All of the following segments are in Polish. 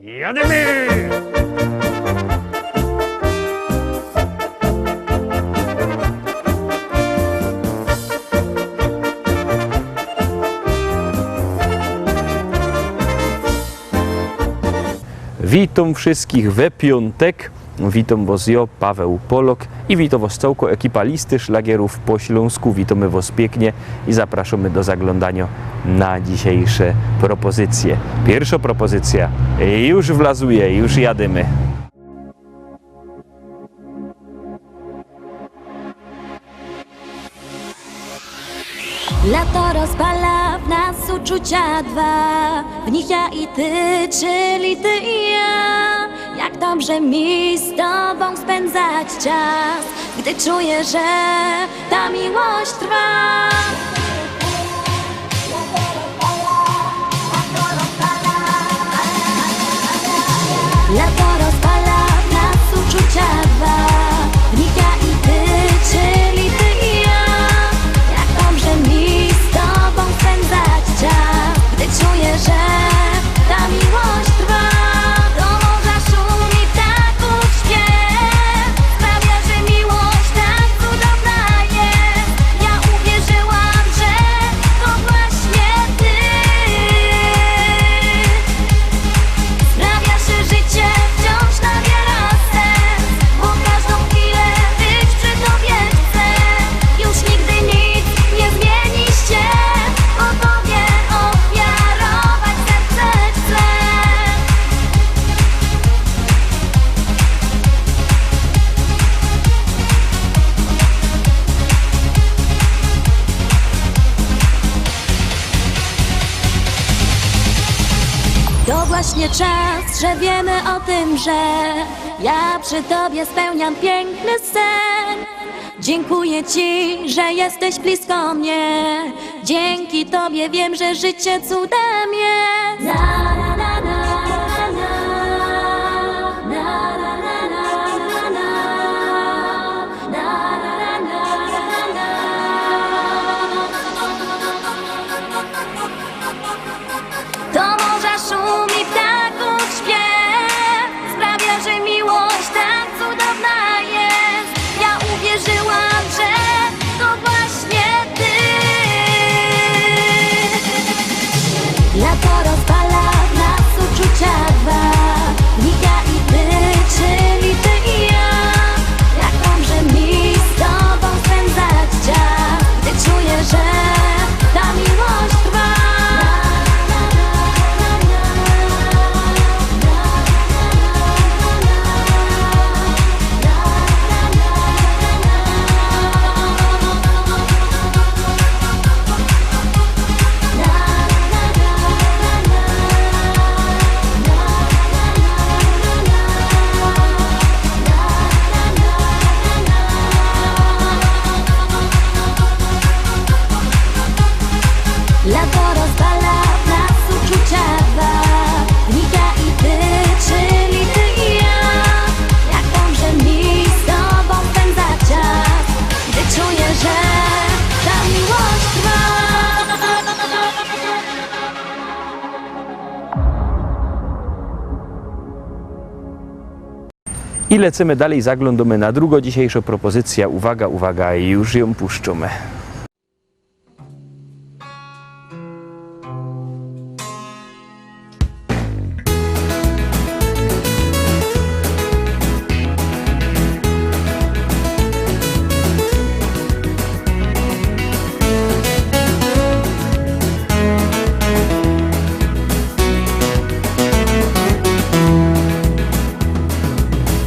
Jademy! Witam wszystkich we piątek. Witam was ja, Paweł Polok i witam was całko ekipa listy szlagierów po Śląsku. Witamy was pięknie i zapraszamy do zaglądania na dzisiejsze propozycje. Pierwsza propozycja już wlazuje, już jadymy. Lato rozpala w nas uczucia dwa, w nich ja i ty, czyli ty i ja. Jak dobrze mi z tobą spędzać czas, gdy czuję, że ta miłość trwa. Lato rozpala w nas uczucia dwa, w nich ja i ty, czyli ty i ja. Jak dobrze mi z tobą spędzać czas, gdy czuję, że ta miłość trwa. Do morza szumi ptaków śpiew, sprawia, że miłość tak cudowna jest. Ja uwierzyłam, że to właśnie ty. Sprawia, że życie wciąż nabiera sens, bo każdą chwilę być przy tobie chcę. Już nigdy nic nie zmieni się, bo tobie ofiarować serce chcę. To właśnie czas, że wiemy o tym, że ja przy tobie spełniam piękny sen. Dziękuję ci, że jesteś blisko mnie. Dzięki tobie wiem, że życie cudem jest. Na, na, na, na, na, na, na, na, na, na, na, na, na, na. Do morza szumi ptaków śpiew, sprawia, że miłość tak cudowna jest. Ja uwierzyłam, że to właśnie ty. Lato rozpala w nas uczucia dwa, w nich ja i ty, czyli ty i ja. Jak dobrze mi z tobą spędzać czas, gdy czuję, że ta miłość trwa. Lato rozpala w nas uczucia dwa, w nich ja i ty, czyli ty i ja. Jak dobrze mi z tobą spędzać czas, gdy czuję, że ta miłość trwa. I lecimy dalej, zaglądamy na drugą dzisiejszą propozycję. Uwaga, uwaga, już ją puszczamy.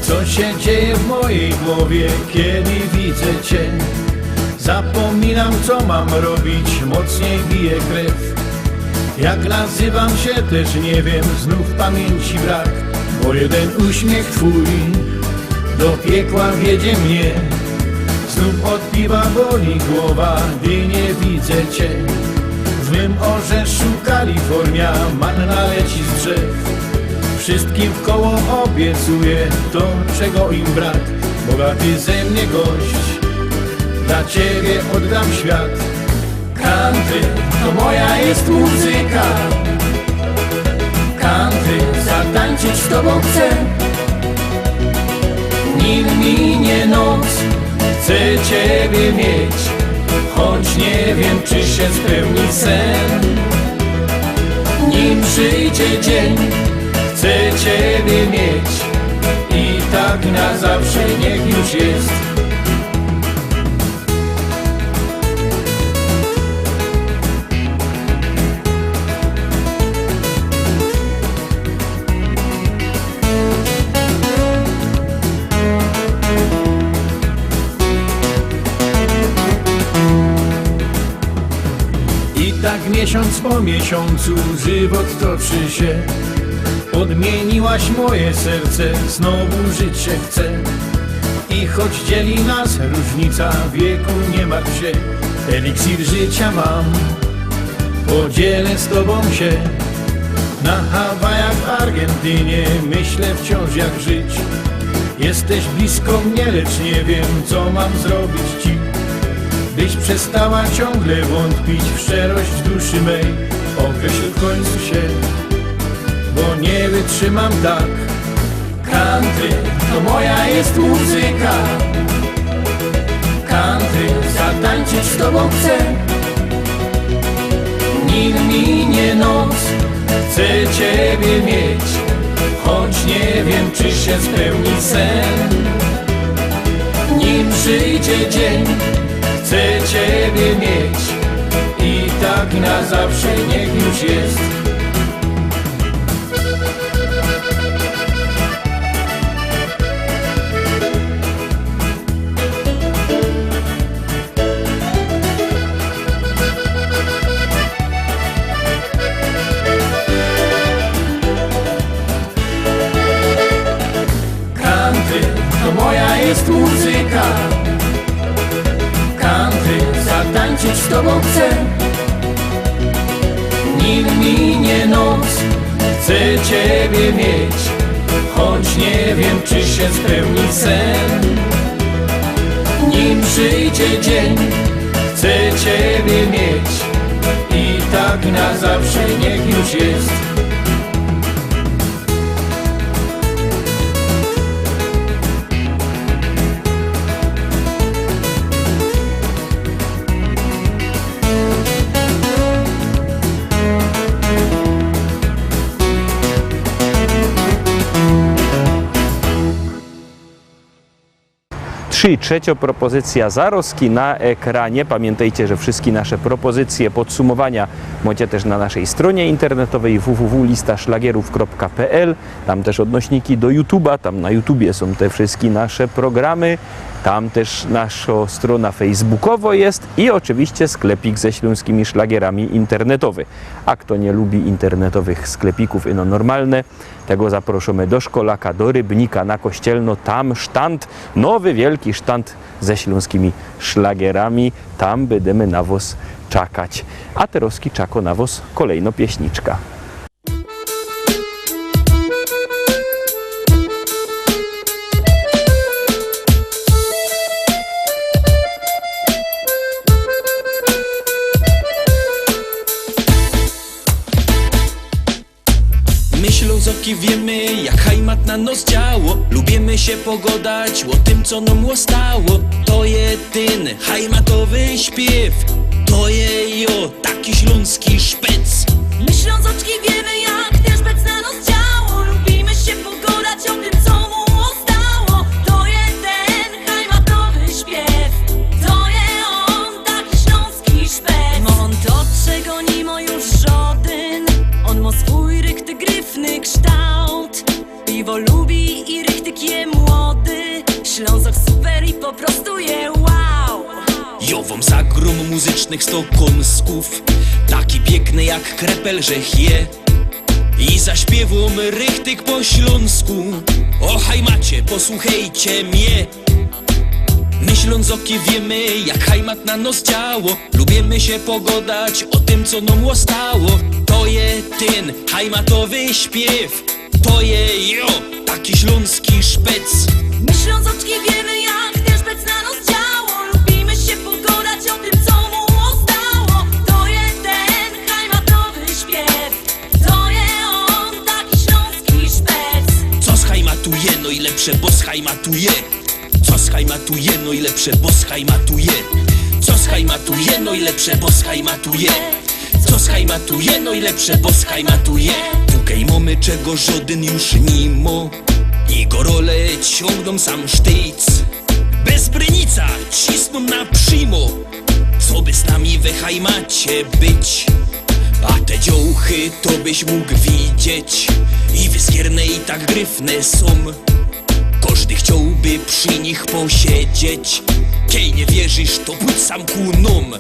Co się dzieje w mojej głowie, kiedy widzę cię? Zapominam, co mam robić, mocniej bije krew. Jak nazywam się, też nie wiem, znów pamięci brak. Bo jeden uśmiech twój do piekła wiedzie mnie. Znów od piwa boli głowa, gdy nie widzę cię. W mym orzeszu Kalifornia, manna leci z drzew. Wszystkim wkoło obiecuję to, czego im brak. Bogaty ze mnie gość, dla ciebie oddam świat. Country to moja jest muzyka. Country, zatańczyć z tobą chcę. Nim minie noc, chcę ciebie mieć, choć nie wiem, czy się spełni sen. Nim przyjdzie dzień, chcę ciebie mieć i tak na zawsze niech już jest. I tak miesiąc po miesiącu żywot toczy się. Odmieniłaś moje serce, znowu żyć się chce. I choć dzieli nas różnica wieku, nie martw się. Eliksir życia mam, podzielę z tobą się. Na Hawajach, w Argentynie myślę wciąż jak żyć. Jesteś blisko mnie, lecz nie wiem, co mam zrobić ci, byś przestała ciągle wątpić w szczerość duszy mej. Określ w końcu się, bo nie wytrzymam tak. Country, to moja jest muzyka. Country, zatańczyć z tobą chcę. Nim minie noc, chcę ciebie mieć, choć nie wiem, czy się spełni sen. Nim przyjdzie dzień, chcę ciebie mieć i tak na zawsze niech już jest. Country, to moja jest muzyka. Country, zatańczyć z tobą chcę. Nim minie noc, chcę ciebie mieć, choć nie wiem, czy się spełni sen. Nim przyjdzie dzień, chcę ciebie mieć i tak na zawsze niech już jest. Trzecia propozycja Zaroski na ekranie. Pamiętajcie, że wszystkie nasze propozycje, podsumowania macie też na naszej stronie internetowej www.listaszlagierów.pl. Tam też odnośniki do YouTube'a, tam na YouTubie są te wszystkie nasze programy. Tam też nasza strona facebookowa jest i oczywiście sklepik ze śląskimi szlagierami internetowy. A kto nie lubi internetowych sklepików ino normalne, tego zaproszamy do Szkolaka, do Rybnika na Kościelno. Tam sztand, nowy wielki sztand ze śląskimi szlagierami. Tam będziemy na was czekać. A teroski czako na was kolejno pieśniczka. Ślązoki wiemy, jak hajmat na nos działo. Lubimy się pogodać o tym, co nam stało. To jedyny hajmatowy śpiew. To je taki śląski szpec. My Ślązoczki wiemy, jak ten szpec na nos działo. Lubimy się pogodać o tym, co mu stało. To jest ten hajmatowy śpiew. To je on, taki śląski szpec. On to, czego nie ma już żaden. On ma swój rychty gryfny kształt. Piwo lubi i rychtyk je młody. Ślązok super i po prostu je wow. Jowom zagrom muzycznych sto kąsków. Taki piękny jak krepel, że je. I zaśpiewom rychtyk po śląsku. O hajmacie, posłuchajcie mnie. My Ślązoki wiemy, jak hajmat na nos działo. Lubimy się pogodać o tym, co nam stało. To je ten hajmatowy śpiew. To je taki śląski szpec. My Ślązoczki wiemy, jak ten szpec na nos działo. Lubimy się pogodać o tym, co mu stało. To jest ten hajmatowy śpiew. To je on, schajmatuje, no i lepsze, bo schajmatuje. Co schajmatuje, no i lepsze, bo schajmatuje. Co schajmatuje, no i lepsze, bo schajmatuje. Co schajmatuje, no i lepsze, bo schajmatuje. Tukej mamy czego żaden już nie ma i go role ciągną sam sztyc. Bez brynica cisną na przymo, co by z nami we hajmacie być. A te dziołchy to byś mógł widzieć, i wyskierne i tak gryfne są. Każdy chciałby przy nich posiedzieć. Kiej nie wierzysz, to pójdź sam ku nom.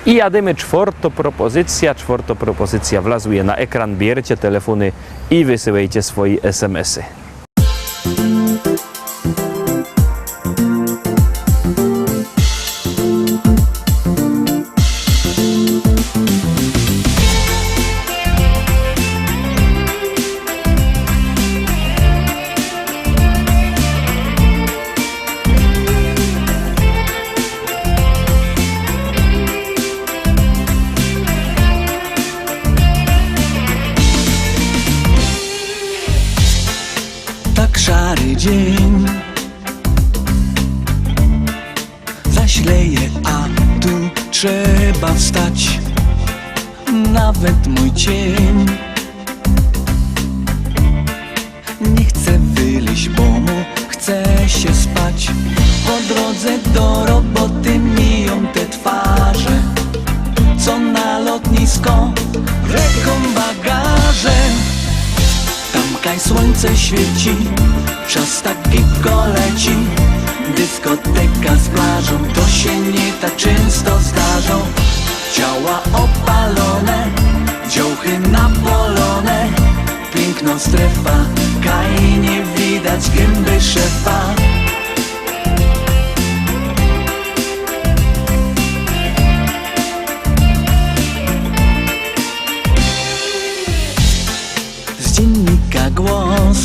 I jadymy czwarta propozycja wlazuje na ekran, bierzcie telefony i wysyłajcie swoje SMS-y. Szary dzień zaśleje, a tu trzeba wstać. Nawet mój cień nie chce wyleźć, bo mu chce się spać. Po drodze do roboty miją te twarze, co na lotnisko wleką bagaże. Tamkaj słońce świeci, czas tak gibko leci. Dyskoteka z plażą, to się nie tak często zdarzą. Ciała opalone, dziołchy napolone. Piękna strefa, kaj nie widać gęby szefa. Z dziennika głos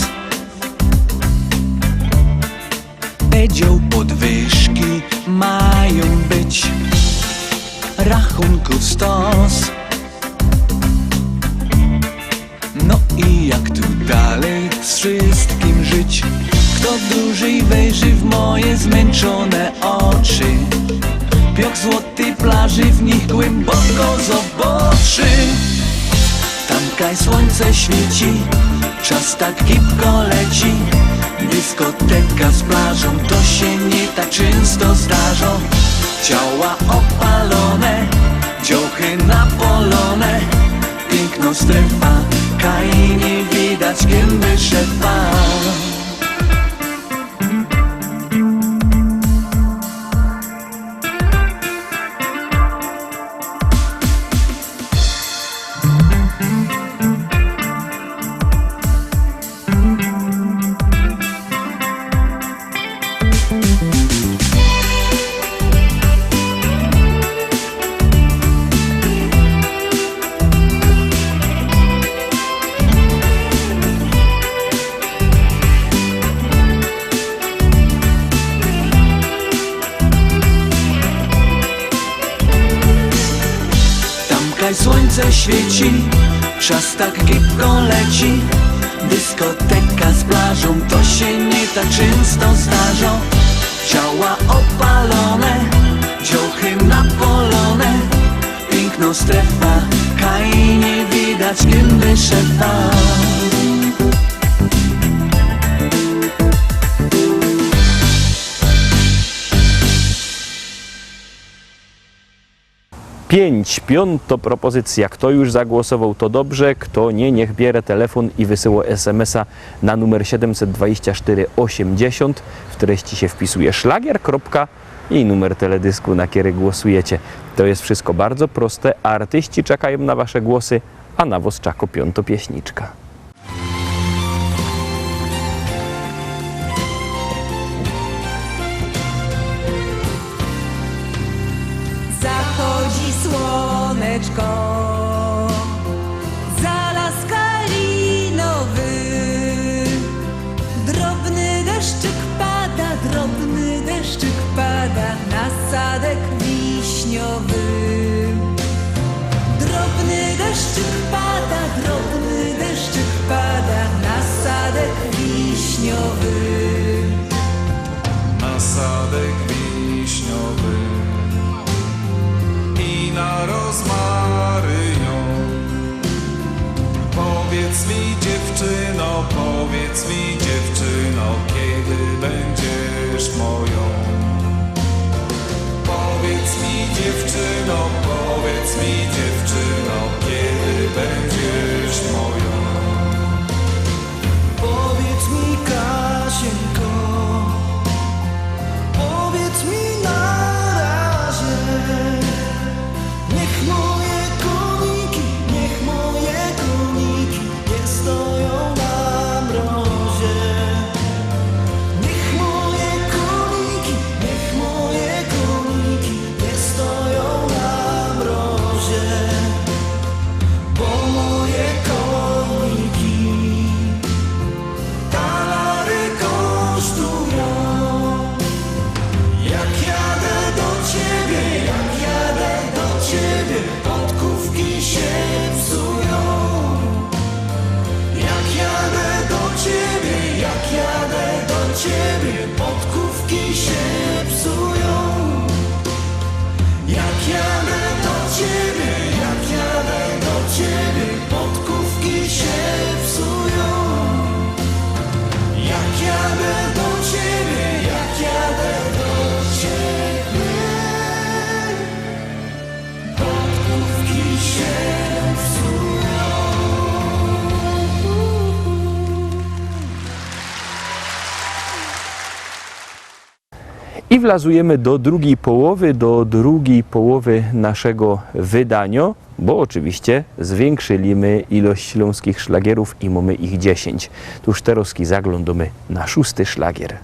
powiedział, podwyżki mają być, rachunków stos. No i jak tu dalej z wszystkim żyć? Kto dłużej wejrzy w moje zmęczone oczy? Piok złoty plaży, w nich głęboko zobaczy. Tamkaj słońce świeci, czas tak gibko leci. Dyskoteka z plażą, to się nie tak często zdarzą. Ciała opalone, dziołchy napolone. Piękna strefa, kaj nie widać gęby szefa. Słońce świeci, czas tak gibko leci. Dyskoteka z plażą, to się nie tak często zdarzą. Ciała cieszę tam. Piąta propozycja. Kto już zagłosował, to dobrze. Kto nie, niech bierze telefon i wysyła SMS-a na numer 724 80. W treści się wpisuje szlagier. I numer teledysku, na który głosujecie. To jest wszystko bardzo proste. Artyści czekają na wasze głosy, a na was czeka piątopieśniczka. Zachodzi słoneczko, za las kalinowy. Drobny deszczyk pada na sadek wiśniowy. Drobny deszczyk pada na sadek wiśniowy. Na sadek wiśniowy i na rozmaryją. Powiedz mi dziewczyno, kiedy będziesz moją. Powiedz mi dziewczyno, kiedy będziesz moją. Powiedz mi, Kasieńko, powiedz mi na razie. Niech moje koniki nie stoją na mrozie. Niech moje koniki nie stoją na mrozie. Bo moje koniki talary kosztują. Jak jadę do ciebie, podkówki się psują. Jak jadę do ciebie, podkówki się psują. Jak jadę do ciebie, podkówki się psują. Jak jadę do ciebie, podkówki się psują. I wlazujemy do drugiej połowy naszego wydania, bo oczywiście zwiększyliśmy ilość śląskich szlagierów i mamy ich 10. Tuż teraz zaglądamy na 6. szlagier.